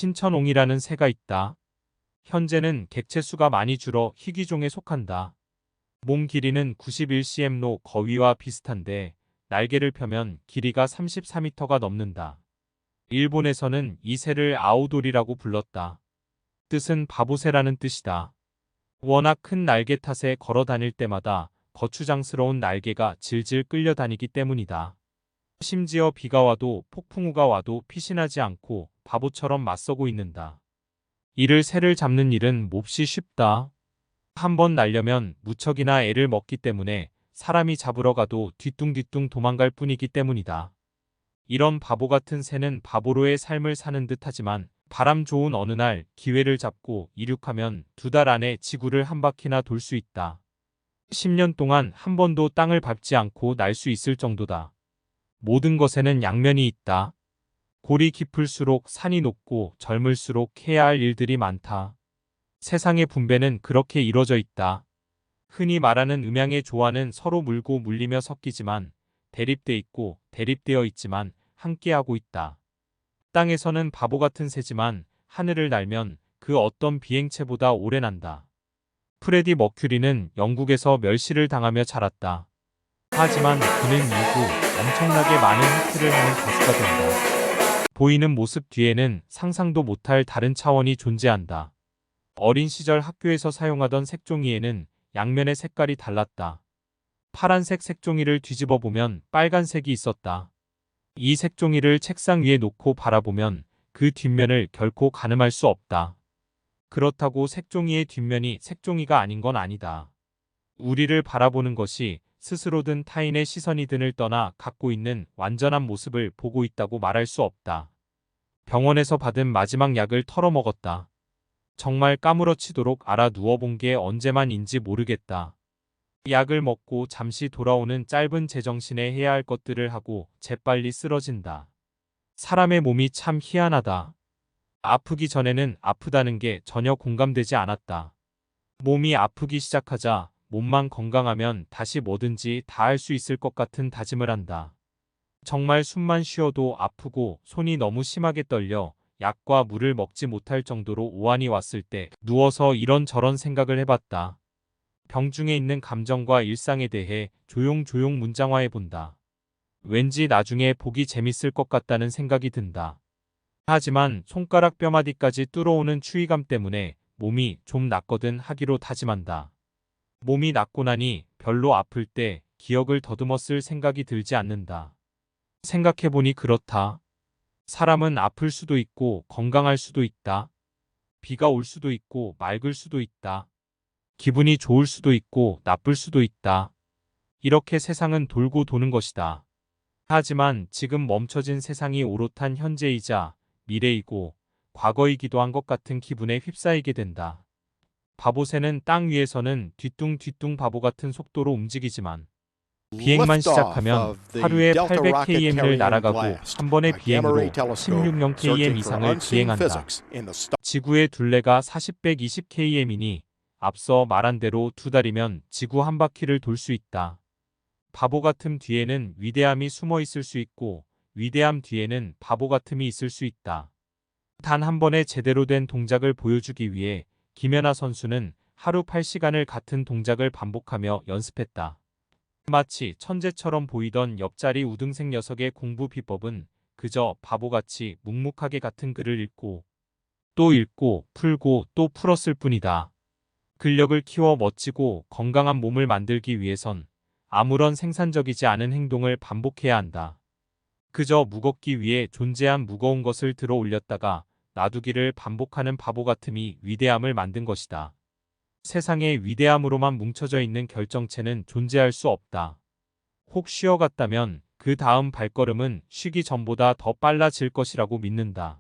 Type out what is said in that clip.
신천옹이라는 새가 있다. 현재는 객체수가 많이 줄어 희귀종에 속한다. 몸 길이는 91cm로 거위와 비슷한데 날개를 펴면 길이가 34m가 넘는다. 일본에서는 이 새를 아오돌이라고 불렀다. 뜻은 바보새라는 뜻이다. 워낙 큰 날개 탓에 걸어 다닐 때마다 거추장스러운 날개가 질질 끌려다니기 때문이다. 심지어 비가 와도 폭풍우가 와도 피신하지 않고 바보처럼 맞서고 있는다. 이를 새를 잡는 일은 몹시 쉽다. 한번 날려면 무척이나 애를 먹기 때문에 사람이 잡으러 가도 뒤뚱뒤뚱 도망갈 뿐이기 때문이다. 이런 바보 같은 새는 바보로의 삶을 사는 듯하지만 바람 좋은 어느 날 기회를 잡고 이륙하면 2달 안에 지구를 한 바퀴나 돌 수 있다. 10년 동안 한 번도 땅을 밟지 않고 날 수 있을 정도다. 모든 것에는 양면이 있다. 골이 깊을수록 산이 높고 젊을수록 해야 할 일들이 많다. 세상의 분배는 그렇게 이뤄져 있다. 흔히 말하는 음양의 조화는 서로 물고 물리며 섞이지만 대립돼 있고 대립되어 있지만 함께하고 있다. 땅에서는 바보 같은 새지만 하늘을 날면 그 어떤 비행체보다 오래 난다. 프레디 머큐리는 영국에서 멸시를 당하며 자랐다. 하지만 그는 이후 엄청나게 많은 히트를 하는 가수가 된다. 보이는 모습 뒤에는 상상도 못할 다른 차원이 존재한다. 어린 시절 학교에서 사용하던 색종이에는 양면의 색깔이 달랐다. 파란색 색종이를 뒤집어 보면 빨간색이 있었다. 이 색종이를 책상 위에 놓고 바라보면 그 뒷면을 결코 가늠할 수 없다. 그렇다고 색종이의 뒷면이 색종이가 아닌 건 아니다. 우리를 바라보는 것이 스스로든 타인의 시선이든을 떠나 갖고 있는 완전한 모습을 보고 있다고 말할 수 없다. 병원에서 받은 마지막 약을 털어먹었다. 정말 까무러치도록 알아 누워본 게 언제만인지 모르겠다. 약을 먹고 잠시 돌아오는 짧은 제정신에 해야 할 것들을 하고 재빨리 쓰러진다. 사람의 몸이 참 희한하다. 아프기 전에는 아프다는 게 전혀 공감되지 않았다. 몸이 아프기 시작하자 몸만 건강하면 다시 뭐든지 다 할 수 있을 것 같은 다짐을 한다. 정말 숨만 쉬어도 아프고 손이 너무 심하게 떨려 약과 물을 먹지 못할 정도로 오한이 왔을 때 누워서 이런저런 생각을 해봤다. 병중에 있는 감정과 일상에 대해 조용조용 문장화해본다. 왠지 나중에 보기 재밌을 것 같다는 생각이 든다. 하지만 손가락 뼈마디까지 뚫어오는 추위감 때문에 몸이 좀 낫거든 하기로 다짐한다. 몸이 낫고 나니 별로 아플 때 기억을 더듬어 쓸 생각이 들지 않는다. 생각해보니 그렇다. 사람은 아플 수도 있고 건강할 수도 있다. 비가 올 수도 있고 맑을 수도 있다. 기분이 좋을 수도 있고 나쁠 수도 있다. 이렇게 세상은 돌고 도는 것이다. 하지만 지금 멈춰진 세상이 오롯한 현재이자 미래이고 과거이기도 한 것 같은 기분에 휩싸이게 된다. 바보새는 땅 위에서는 뒤뚱뒤뚱 바보 같은 속도로 움직이지만 비행만 시작하면 하루에 800km를 날아가고 한 번의 비행으로 16km 이상을 비행한다. 지구의 둘레가 40-120km이니 앞서 말한 대로 2달이면 지구 한 바퀴를 돌 수 있다. 바보 같음 뒤에는 위대함이 숨어 있을 수 있고 위대함 뒤에는 바보 같음이 있을 수 있다. 단 한 번의 제대로 된 동작을 보여주기 위해 김연아 선수는 하루 8시간을 같은 동작을 반복하며 연습했다. 마치 천재처럼 보이던 옆자리 우등생 녀석의 공부 비법은 그저 바보같이 묵묵하게 같은 글을 읽고 또 읽고 풀고 또 풀었을 뿐이다. 근력을 키워 멋지고 건강한 몸을 만들기 위해선 아무런 생산적이지 않은 행동을 반복해야 한다. 그저 묵었기 위해 존재한 무거운 것을 들어 올렸다가 놔두기를 반복하는 바보 같음이 위대함을 만든 것이다. 세상에 위대함으로만 뭉쳐져 있는 결정체는 존재할 수 없다. 혹 쉬어갔다면 그 다음 발걸음은 쉬기 전보다 더 빨라질 것이라고 믿는다.